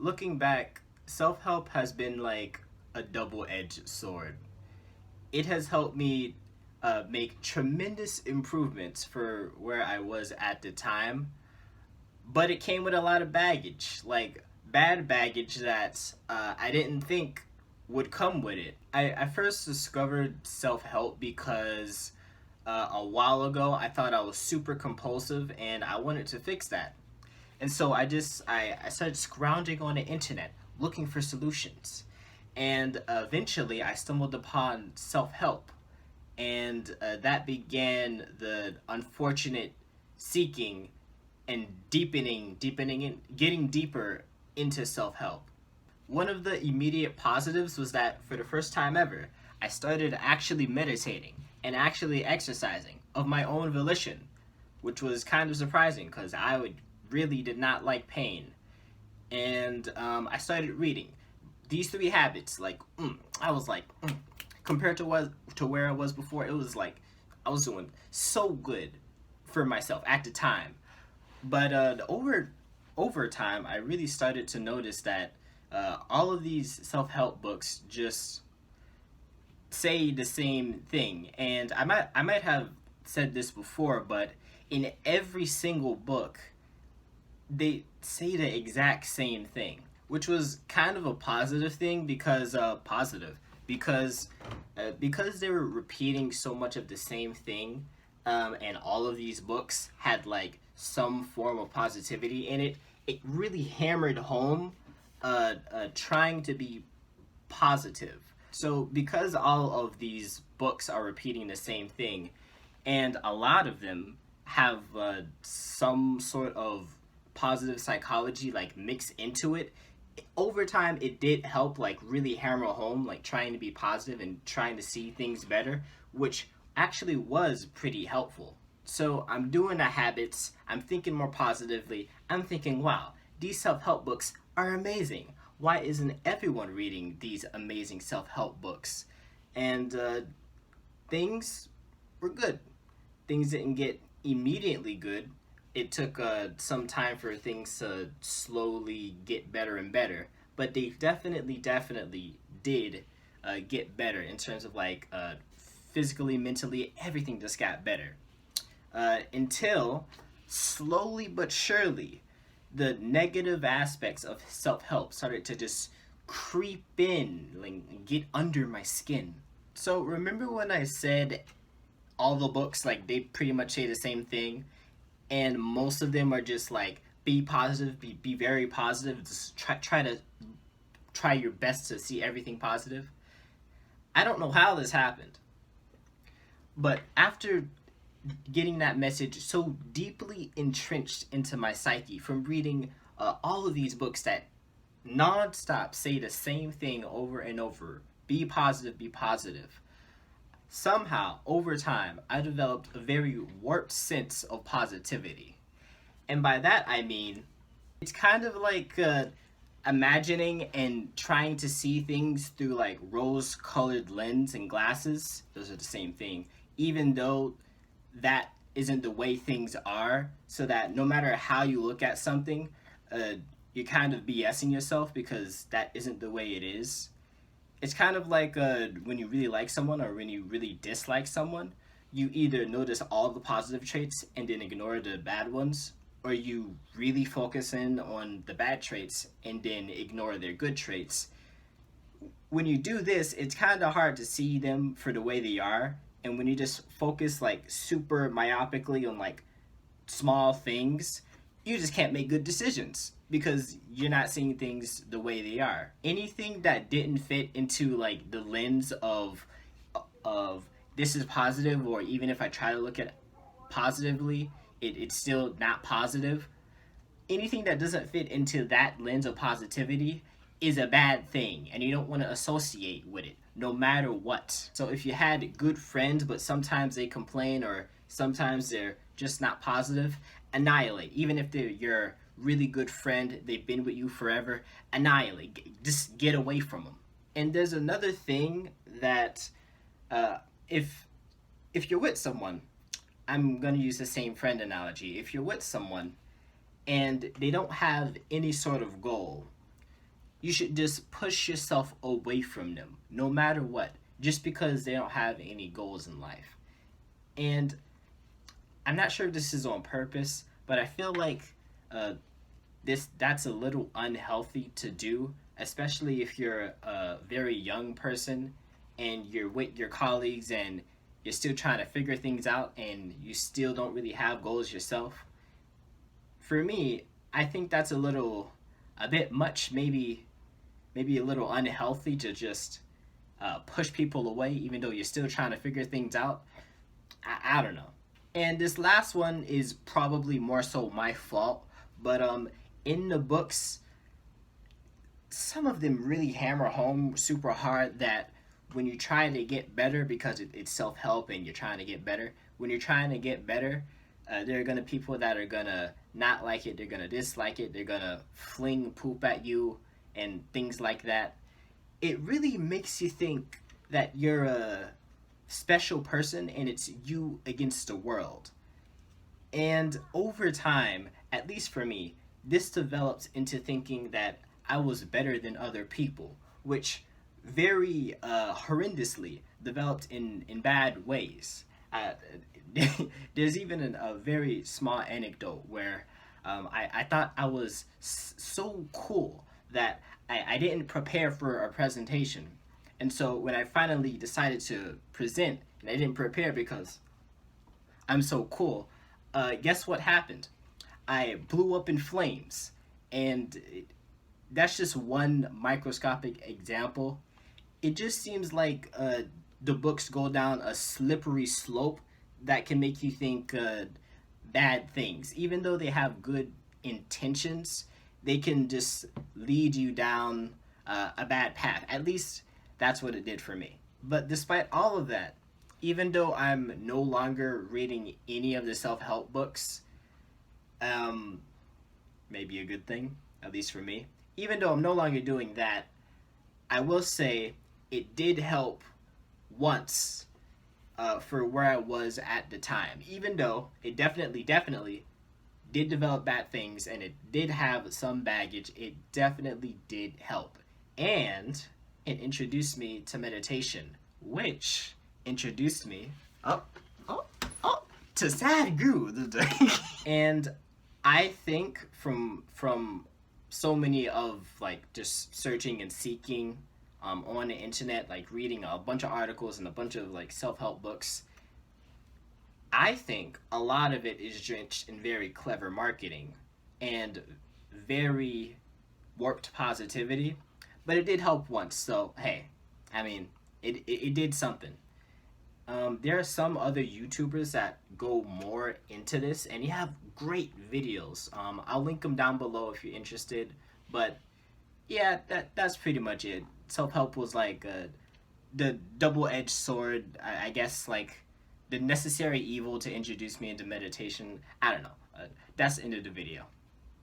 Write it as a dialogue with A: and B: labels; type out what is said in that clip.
A: looking back, self help has been like a double edged sword. It has helped me make tremendous improvements for where I was at the time, but it came with a lot of baggage, like bad baggage that I didn't think would come with it. I first discovered self help because a while ago I thought I was super compulsive and I wanted to fix that. And so I started scrounging on the internet looking for solutions. And eventually I stumbled upon self help. And that began the unfortunate seeking and getting deeper into self help. One of the immediate positives was that for the first time ever, I started actually meditating and actually exercising of my own volition, which was kind of surprising because really did not like pain. And I started reading these three habits. I was like, compared to where I was before, it was like I was doing so good for myself at the time. But over time, I really started to notice that all of these self help books just say the same thing. And I might have said this before, but in every single book, they say the exact same thing, which was kind of a positive thing because they were repeating so much of the same thing, and all of these books had like some form of positivity in it. It really hammered home trying to be positive. So because all of these books are repeating the same thing, and a lot of them have some sort of positive psychology like mixed into it, over time it did help like really hammer home like trying to be positive and trying to see things better, which actually was pretty helpful. So I'm doing the habits, I'm thinking more positively, I'm thinking, wow, these self-help books are amazing. Why isn't everyone reading these amazing self-help books? And things were good. Things didn't get immediately good. It took some time for things to slowly get better and better, but they definitely did get better in terms of like physically, mentally, everything just got better. Until slowly but surely, the negative aspects of self help started to just creep in, like get under my skin. So remember when I said all the books like they pretty much say the same thing, and most of them are just like be positive, be very positive, just try your best to see everything positive. I don't know how this happened, but after getting that message so deeply entrenched into my psyche from reading all of these books that nonstop say the same thing over and over, be positive, be positive. Somehow, over time, I developed a very warped sense of positivity. And by that, I mean, it's kind of like imagining and trying to see things through like rose colored lens and glasses. Those are the same thing. Even though that isn't the way things are, so that no matter how you look at something, uh, you're kind of BSing yourself because that isn't the way it is. It's kind of like when you really like someone or when you really dislike someone, you either notice all the positive traits and then ignore the bad ones, or you really focus in on the bad traits and then ignore their good traits. When you do this, it's kind of hard to see them for the way they are. And when you just focus like super myopically on like small things, you just can't make good decisions because you're not seeing things the way they are. Anything that didn't fit into like the lens of this is positive, or even if I try to look at positively, it's still not positive. Anything that doesn't fit into that lens of positivity is a bad thing, and you don't want to associate with it no matter what. So if you had good friends but sometimes they complain or sometimes they're just not positive, annihilate. Even if they're your really good friend, they've been with you forever, annihilate. Just get away from them. And there's another thing that uh, if if you're with someone, I'm gonna use the same friend analogy. If you're with someone and they don't have any sort of goal, you should just push yourself away from them, no matter what, just because they don't have any goals in life. And I'm not sure if this is on purpose, but I feel like uh, that's a little unhealthy to do, especially if you're a very young person and you're with your colleagues and you're still trying to figure things out and you still don't really have goals yourself. For me, I think that's a bit much, maybe a little unhealthy to just push people away, even though you're still trying to figure things out. I don't know. And this last one is probably more so my fault, but in the books, some of them really hammer home super hard that when you're trying to get better, because it's self help and you're trying to get better, when you're trying to get better, there are gonna people that are gonna not like it, they're gonna dislike it, they're gonna fling poop at you and things like that. It really makes you think that you're a special person and it's you against the world. And over time, at least for me, this developed into thinking that I was better than other people, which very horrendously developed in bad ways. There's even a very small anecdote where I thought I was so cool that I didn't prepare for a presentation. And so when I finally decided to present, and I didn't prepare because I'm so cool, guess what happened? I blew up in flames. And that's just one microscopic example. It just seems like the books go down a slippery slope that can make you think bad things. Even though they have good intentions, they can just lead you down a bad path. At least that's what it did for me. But despite all of that, even though I'm no longer reading any of the self help books, um, maybe a good thing, at least for me. Even though I'm no longer doing that, I will say it did help once for where I was at the time. Even though it definitely did develop bad things and it did have some baggage, it definitely did help. And it introduced me to meditation, which introduced me up, oh, to Sadhguru. And I think from so many of like just searching and seeking on the internet, like reading a bunch of articles and a bunch of like self help books, I think a lot of it is drenched in very clever marketing and very warped positivity. But it did help once, so hey, I mean, it did something. There are some other YouTubers that go more into this, and you have great videos. I'll link them down below if you're interested. But yeah, that's pretty much it. Self help was like the double edged sword, I guess, like the necessary evil to introduce me into meditation. I don't know. That's the end of the video.